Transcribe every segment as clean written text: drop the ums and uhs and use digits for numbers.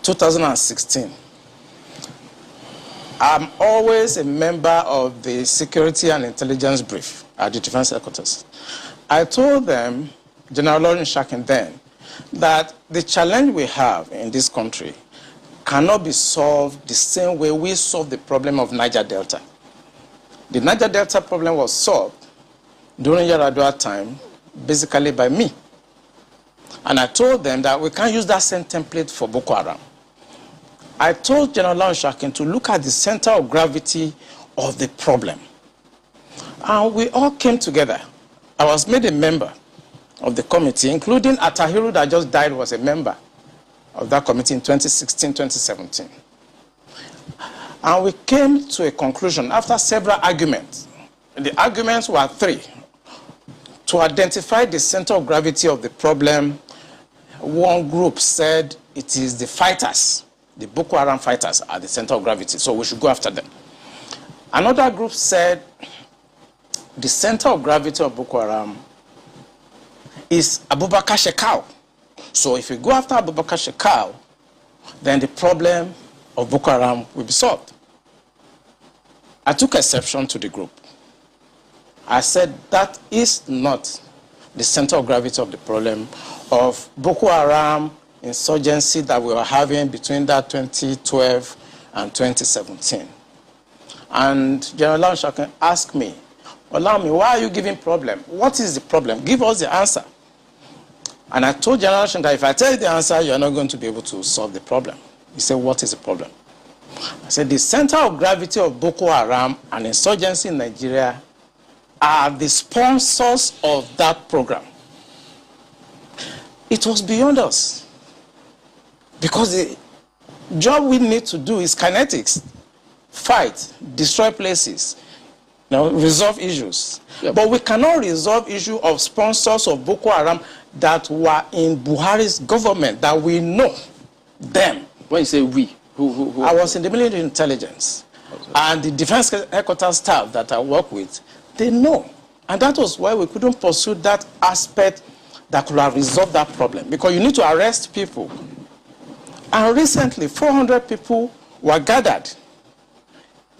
2016, I'm always a member of the Security and Intelligence Brief at the Defense Headquarters. I told them, General Lawrence Shakin then, that the challenge we have in this country cannot be solved the same way we solved the problem of Niger Delta. The Niger Delta problem was solved during Yar'Adua time, basically by me. And I told them that we can't use that same template for Boko Haram. I told General Lawrence Shakin to look at the center of gravity of the problem. And we all came together. I was made a member of the committee, including Atahiru that just died was a member of that committee in 2016, 2017. And we came to a conclusion after several arguments. The arguments were three. To identify the center of gravity of the problem, one group said it is the fighters, the Boko Haram fighters are the center of gravity, so we should go after them. Another group said the center of gravity of Boko Haram is Abubakar Shekau. So if we go after Abubakar Shekau, then the problem of Boko Haram will be solved. I took exception to the group. I said that is not the center of gravity of the problem of Boko Haram insurgency that we were having between that 2012 and 2017. And General Lawrence Shakin asked me, allow me, why are you giving problem? What is the problem? Give us the answer. And I told General Shakin that if I tell you the answer, you're not going to be able to solve the problem. He said, what is the problem? I said, the center of gravity of Boko Haram and insurgency in Nigeria are the sponsors of that program. It was beyond us. Because the job we need to do is kinetics. Fight, destroy places, resolve issues. Yep. But we cannot resolve issue of sponsors of Boko Haram that were in Buhari's government, that we know them. When you say we, who I was in the military intelligence. Okay. And the defense headquarters staff that I work with, they know. And that was why we couldn't pursue that aspect that could have resolved that problem. Because you need to arrest people. And recently, 400 people were gathered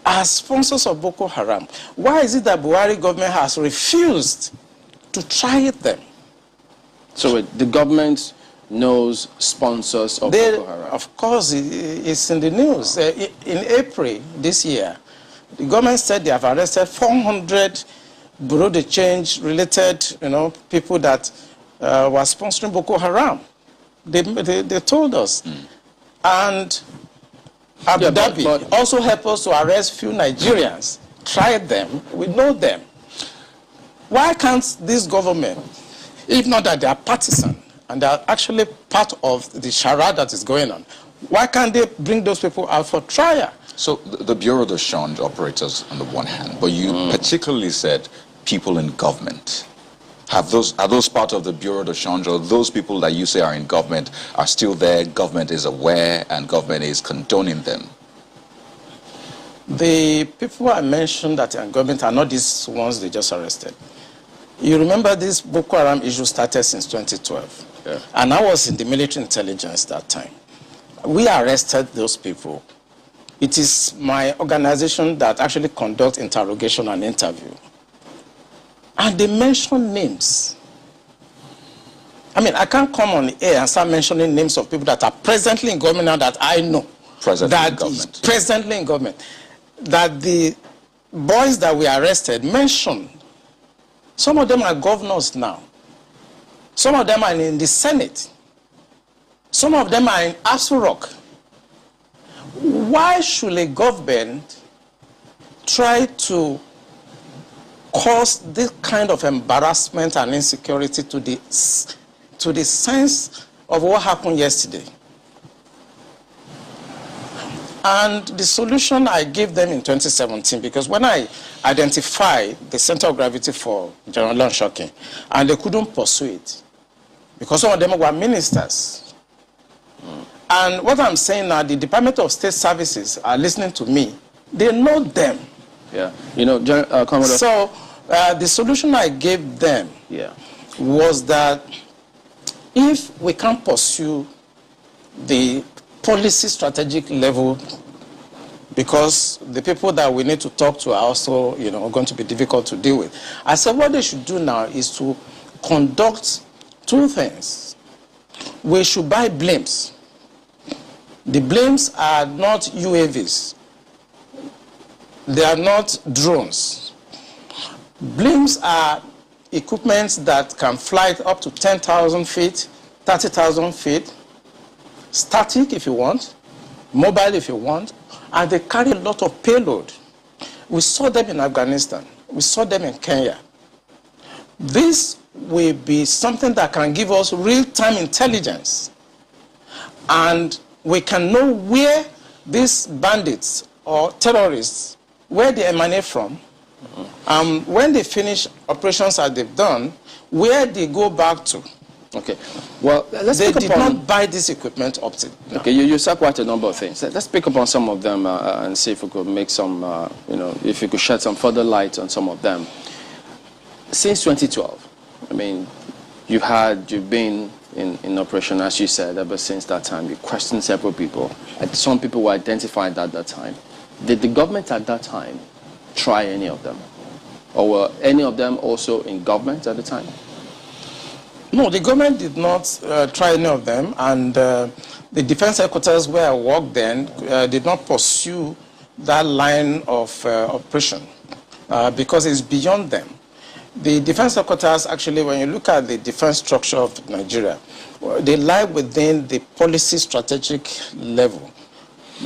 as sponsors of Boko Haram. Why is it that Buhari government has refused to try them? So the government knows sponsors of Boko Haram? Of course, it's in the news. In April this year, the government said they have arrested 400 Bureau de Change related people that were sponsoring Boko Haram. They told us. Mm. And Abu Dhabi also helped us to arrest few Nigerians, tried them, we know them. Why can't this government, if not that they are partisan and they are actually part of the charade that is going on, why can't they bring those people out for trial? So the Bureau de Change operators on the one hand, but you particularly said people in government. Are those part of the Bureau de Change, or those people that you say are in government are still there, government is aware, and government is condoning them? The people I mentioned that are in government are not these ones they just arrested. You remember this Boko Haram issue started since 2012. Yeah. And I was in the military intelligence that time. We arrested those people. It is my organization that actually conducts interrogation and interview. And they mention names. I mean, I can't come on the air and start mentioning names of people that are presently in government now that I know. Presently in government. Presently in government. That the boys that we arrested mentioned. Some of them are governors now. Some of them are in the Senate. Some of them are in Aso Rock. Why should a government try to cause this kind of embarrassment and insecurity to the sense of what happened yesterday? And the solution I gave them in 2017, because when I identified the center of gravity for General Lawrence Shakin, and they couldn't pursue it, because some of them were ministers. And what I'm saying now, the Department of State Services are listening to me. They know them. Yeah, Commodore. So the solution I gave them was that if we can't pursue the policy strategic level, because the people that we need to talk to are also, going to be difficult to deal with. I said what they should do now is to conduct two things. We should buy blimps. The blimps are not UAVs. They are not drones. Blimps are equipment that can fly up to 10,000 feet, 30,000 feet, static if you want, mobile if you want, and they carry a lot of payload. We saw them in Afghanistan. We saw them in Kenya. This will be something that can give us real-time intelligence, and we can know where these bandits or terrorists, where they emanate from, when they finish operations that they've done, where they go back to. Okay. Well, they did not buy this equipment up to now. Okay, you said quite a number of things. Let's pick up on some of them and see if we could make some, if you could shed some further light on some of them. Since 2012, I mean, you've been in operation, as you said, ever since that time. You questioned several people. Some people were identified at that time. Did the government at that time try any of them? Or were any of them also in government at the time? No, the government did not try any of them, and the defense headquarters where I worked then did not pursue that line of operation because it's beyond them. The defense headquarters, actually, when you look at the defense structure of Nigeria, they lie within the policy strategic level,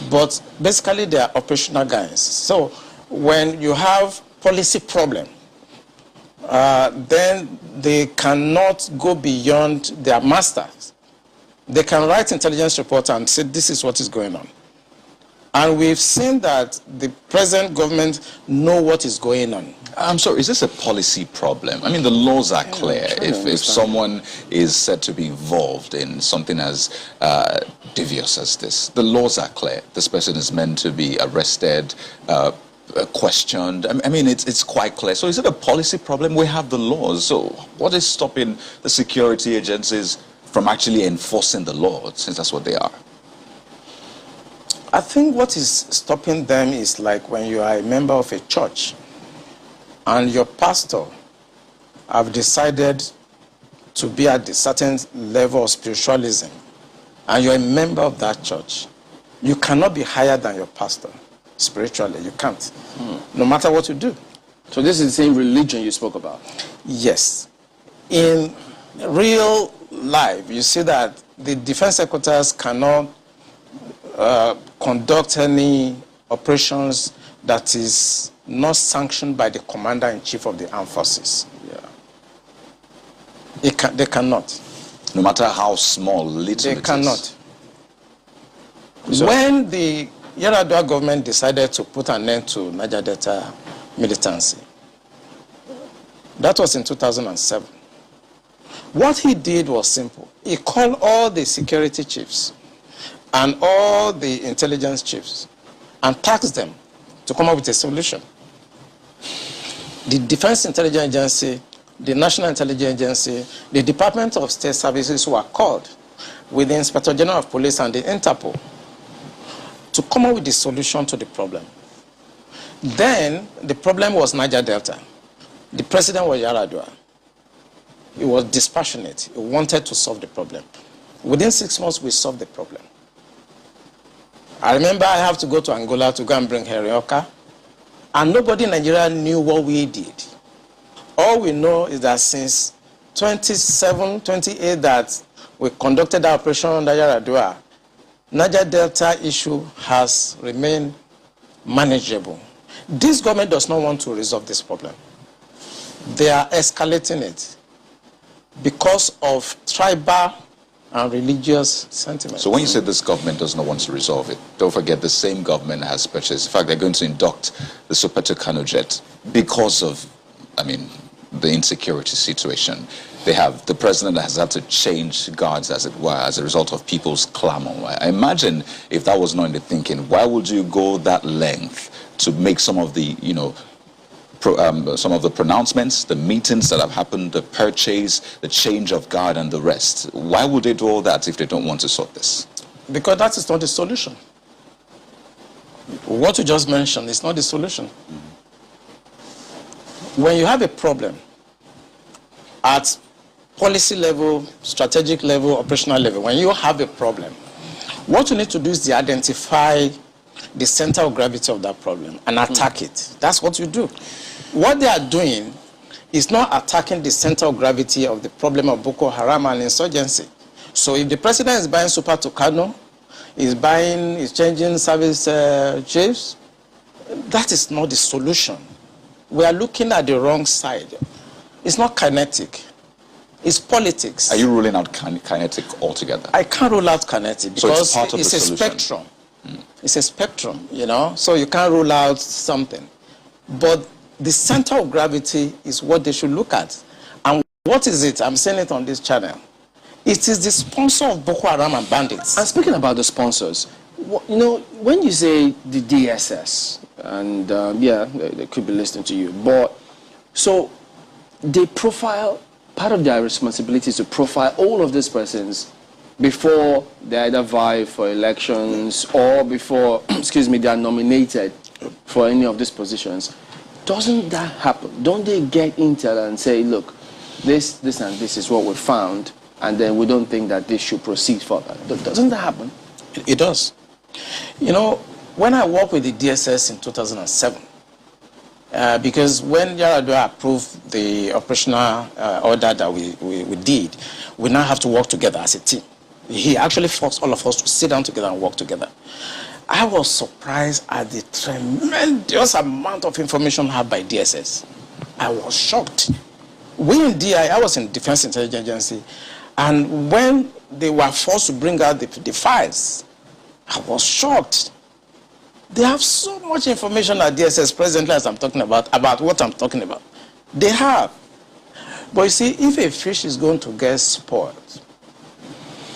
but basically they are operational guys. So when you have policy problem, then they cannot go beyond their masters. They can write intelligence reports and say this is what is going on. And we've seen that the present government know what is going on. I'm sorry, is this a policy problem? I mean, the laws are clear. If someone is said to be involved in something as devious as this, the laws are clear. This person is meant to be arrested, questioned. I mean, it's quite clear. So is it a policy problem? We have the laws. So what is stopping the security agencies from actually enforcing the law, since that's what they are? I think what is stopping them is like when you are a member of a church and your pastor have decided to be at a certain level of spiritualism and you're a member of that church. You cannot be higher than your pastor spiritually. You can't, no matter what you do. So this is the same religion you spoke about? Yes. In real life, you see that the defense headquarters cannot conduct any operations that is not sanctioned by the commander-in-chief of the armed forces. Yeah. They cannot. No matter how small, little they cannot. So when the Yar'Adua government decided to put an end to Niger Delta militancy, that was in 2007. What he did was simple. He called all the security chiefs and all the intelligence chiefs and tasked them to come up with a solution. The Defense Intelligence Agency, the National Intelligence Agency, the Department of State Services were called with the Inspector General of Police and the Interpol to come up with the solution to the problem. Then the problem was Niger Delta. The president was Yar'Adua. He was dispassionate. He wanted to solve the problem. Within 6 months, we solved the problem. I remember I have to go to Angola to go and bring Herioka, and nobody in Nigeria knew what we did. All we know is that since 27, 28 that we conducted our operation under Yar'Adua, Niger Delta issue has remained manageable. This government does not want to resolve this problem. They are escalating it because of tribal and religious sentiments. So when you say this government does not want to resolve it, don't forget the same government has purchased. In fact, they're going to induct the Super Tucano jet because of, the insecurity situation. They have, the president has had to change guards, as it were, as a result of people's clamor. I imagine if that was not in the thinking, why would you go that length to make some of the, some of the pronouncements, the meetings that have happened, the purchase, the change of guard and the rest? Why would they do all that if they don't want to sort this? Because that is not the solution. What you just mentioned is not the solution. When you have a problem at policy level, strategic level, operational level, when you have a problem, what you need to do is to identify the center of gravity of that problem and attack it. That's what you do. What they are doing is not attacking the center of gravity of the problem of Boko Haram and insurgency. So if the president is buying Super Tucano, is changing service chiefs, that is not the solution. We are looking at the wrong side. It's not kinetic. It's politics. Are you ruling out kinetic altogether? I can't rule out kinetic because so it's a spectrum. It's a spectrum, you know, so you can't rule out something. But the center of gravity is what they should look at. And what is it? I'm saying it on this channel. It is the sponsor of Boko Haram and bandits. And speaking about the sponsors, you know, when you say the DSS, and yeah, they could be listening to you, but so they profile, part of their responsibility is to profile all of these persons before they either vie for elections or before, excuse me, they are nominated for any of these positions. Doesn't that happen? Don't they get intel and say, look, this and this is what we found, and then we don't think that this should proceed further? Doesn't that happen? It does. You know, when I worked with the DSS in 2007, because when Yaradua approved the operational order that we did, we now have to work together as a team. He actually forced all of us to sit down together and work together. I was surprised at the tremendous amount of information had by DSS. I was shocked. We in DI, I was in Defense Intelligence Agency, and when they were forced to bring out the files, I was shocked. They have so much information at DSS presently as I'm talking about what I'm talking about. They have. But you see, if a fish is going to get spoiled,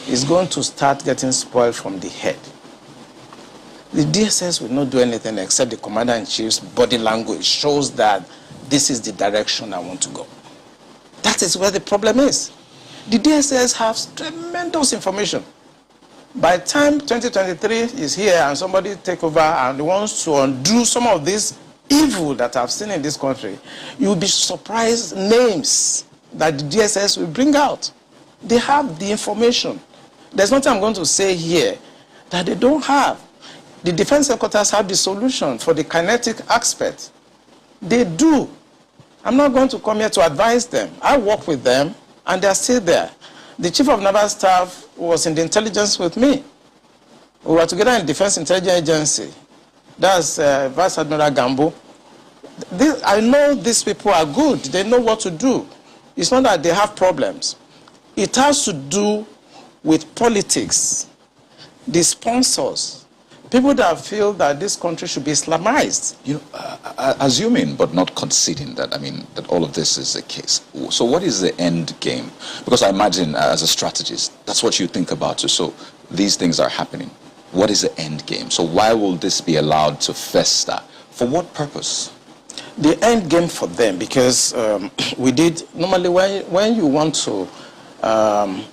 it's going to start getting spoiled from the head. The DSS will not do anything except the Commander-in-Chief's body language shows that this is the direction I want to go. That is where the problem is. The DSS has tremendous information. By the time 2023 is here and somebody take over and wants to undo some of this evil that I've seen in this country, you'll be surprised names that the DSS will bring out. They have the information. There's nothing I'm going to say here that they don't have. The defense headquarters have the solution for the kinetic aspect. They do. I'm not going to come here to advise them. I work with them, and they're still there. The Chief of Naval Staff was in the intelligence with me. We were together in Defense Intelligence Agency. That's Vice Admiral Gambo. I know these people are good. They know what to do. It's not that they have problems. It has to do with politics, the sponsors, people that feel that this country should be Islamized. You know, assuming but not conceding that, I mean, that all of this is the case. So what is the end game? Because I imagine as a strategist, that's what you think about. So these things are happening. What is the end game? So why will this be allowed to fester? For what purpose? The end game for them, because we did, normally when you want to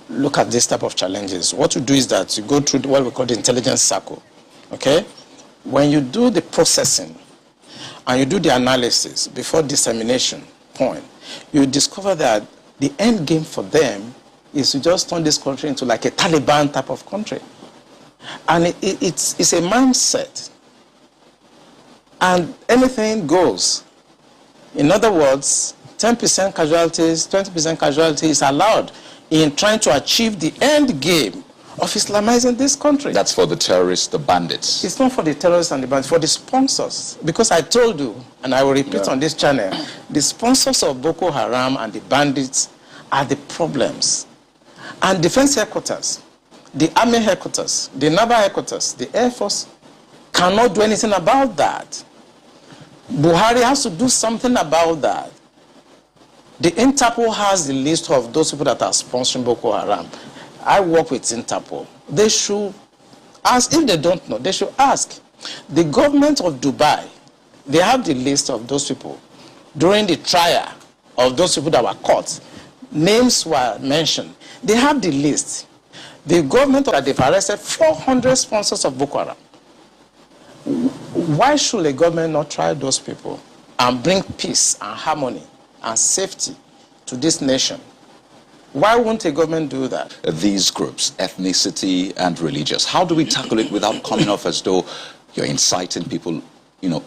look at this type of challenges, what you do is that you go through what we call the intelligence circle. Okay? When you do the processing and you do the analysis before dissemination point, you discover that the end game for them is to just turn this country into like a Taliban type of country. And it's a mindset. And anything goes. In other words, 10% casualties, 20% casualties is allowed in trying to achieve the end game of Islamizing this country. That's for the terrorists, the bandits. It's not for the terrorists and the bandits, for the sponsors. Because I told you, and I will repeat on this channel, the sponsors of Boko Haram and the bandits are the problems. And defense headquarters, the army headquarters, the naval headquarters, the air force cannot do anything about that. Buhari has to do something about that. The Interpol has the list of those people that are sponsoring Boko Haram. I work with Interpol. They should ask, if they don't know, they should ask. The government of Dubai, they have the list of those people. During the trial of those people that were caught, names were mentioned. They have the list. The government that they've arrested 400 sponsors of Boko Haram. Why should a government not try those people and bring peace and harmony and safety to this nation? Why won't a government do that? These groups, ethnicity and religious, how do we tackle it without coming off as though you're inciting people,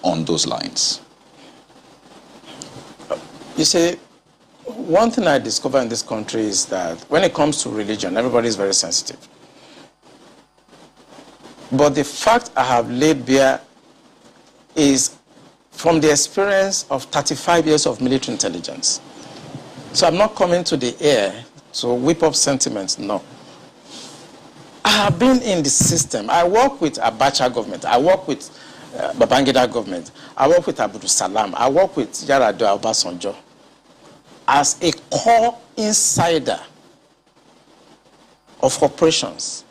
on those lines? You see, one thing I discovered in this country is that when it comes to religion, everybody is very sensitive. But the fact I have laid bare is from the experience of 35 years of military intelligence. So I'm not coming to the air to whip up sentiments, no. I have been in the system. I work with Abacha government. I work with Babangida government. I work with Abdul Salam. I work with Yar'Adua Obasanjo. As a core insider of operations,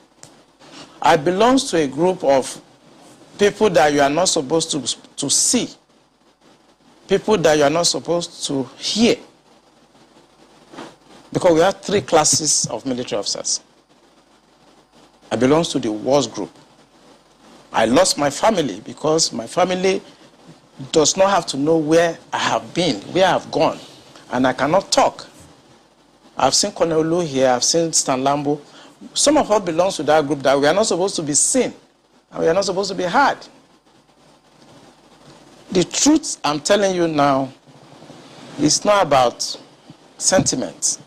I belong to a group of people that you are not supposed to see, people that you are not supposed to hear. Because we have 3 classes of military officers. I belong to the wars group. I lost my family because my family does not have to know where I have been, where I have gone, and I cannot talk. I've seen Colonel Lu here, I've seen Stan Lambo. Some of us belong to that group that we are not supposed to be seen, and we are not supposed to be heard. The truth I'm telling you now is not about sentiments.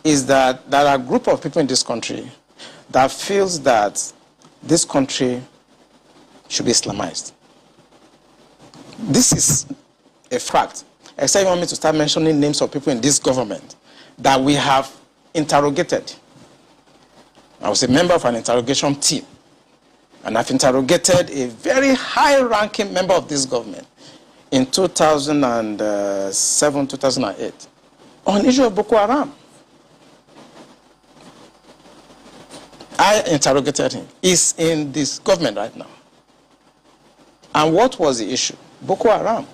Is that there are a group of people in this country that feels that this country should be Islamized. This is a fact. Except you want me to start mentioning names of people in this government that we have interrogated. I was a member of an interrogation team, and I've interrogated a very high-ranking member of this government in 2007, 2008 on the issue of Boko Haram. I interrogated him. He's in this government right now. And what was the issue? Boko Haram.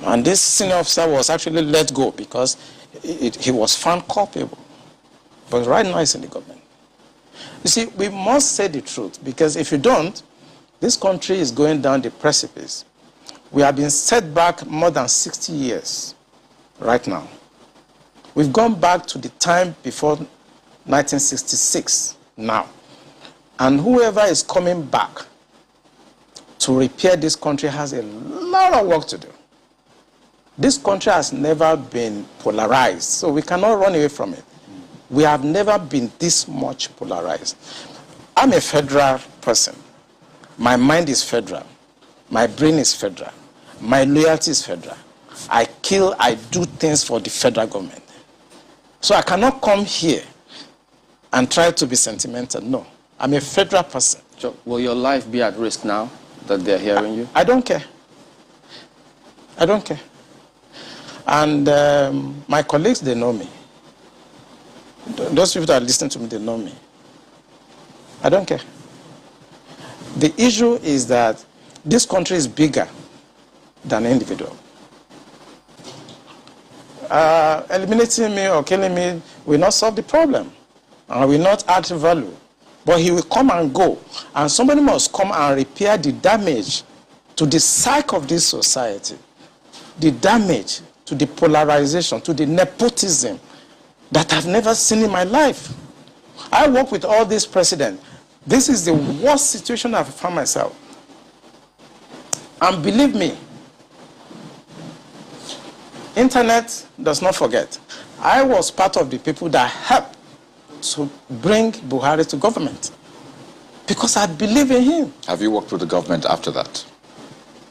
And this senior officer was actually let go because he was found culpable. But right now he's in the government. You see, we must say the truth, because if you don't, this country is going down the precipice. We have been set back more than 60 years right now. We've gone back to the time before 1966 now. And whoever is coming back to repair this country has a lot of work to do. This country has never been polarized, so we cannot run away from it. We have never been this much polarized. I'm a federal person. My mind is federal. My brain is federal. My loyalty is federal. I do things for the federal government. So I cannot come here and try to be sentimental. No, I'm a federal person. So will your life be at risk now that they're hearing you? I don't care. I don't care. And my colleagues, they know me. Those people that are listening to me, they know me. I don't care. The issue is that this country is bigger than an individual. Eliminating me or killing me will not solve the problem. And will not add value. But he will come and go. And somebody must come and repair the damage to the psyche of this society. The damage to the polarization, to the nepotism that I've never seen in my life. I work with all these presidents. This is the worst situation I've found myself. And believe me, internet does not forget. I was part of the people that helped to bring Buhari to government because I believe in him. Have you worked with the government after that?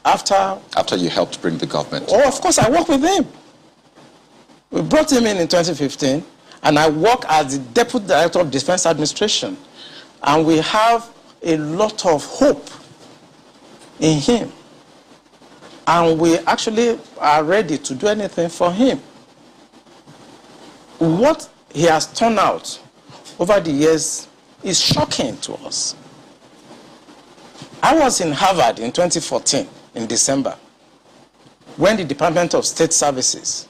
After you helped bring the government? Oh, of course, I worked with him. We brought him in 2015, and I work as the Deputy Director of Defense Administration. And we have a lot of hope in him. And we actually are ready to do anything for him. What he has turned out over the years is shocking to us. I was in Harvard in 2014, in December, when the Department of State Services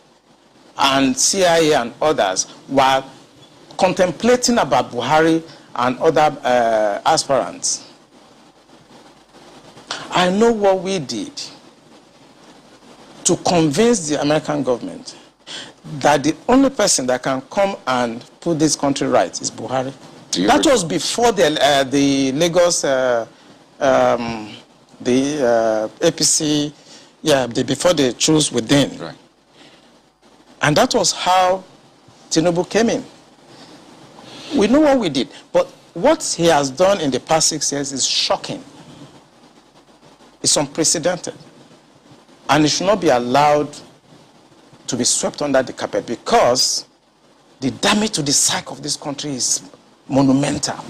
and CIA and others were contemplating about Buhari and other aspirants, I know what we did to convince the American government that the only person that can come and put this country right is Buhari. That was before the Lagos, APC, before they chose within. Right. And that was how Tinubu came in. We know what we did, but what he has done in the past 6 years is shocking. It's unprecedented. And it should not be allowed to be swept under the carpet, because the damage to the psyche of this country is monumental.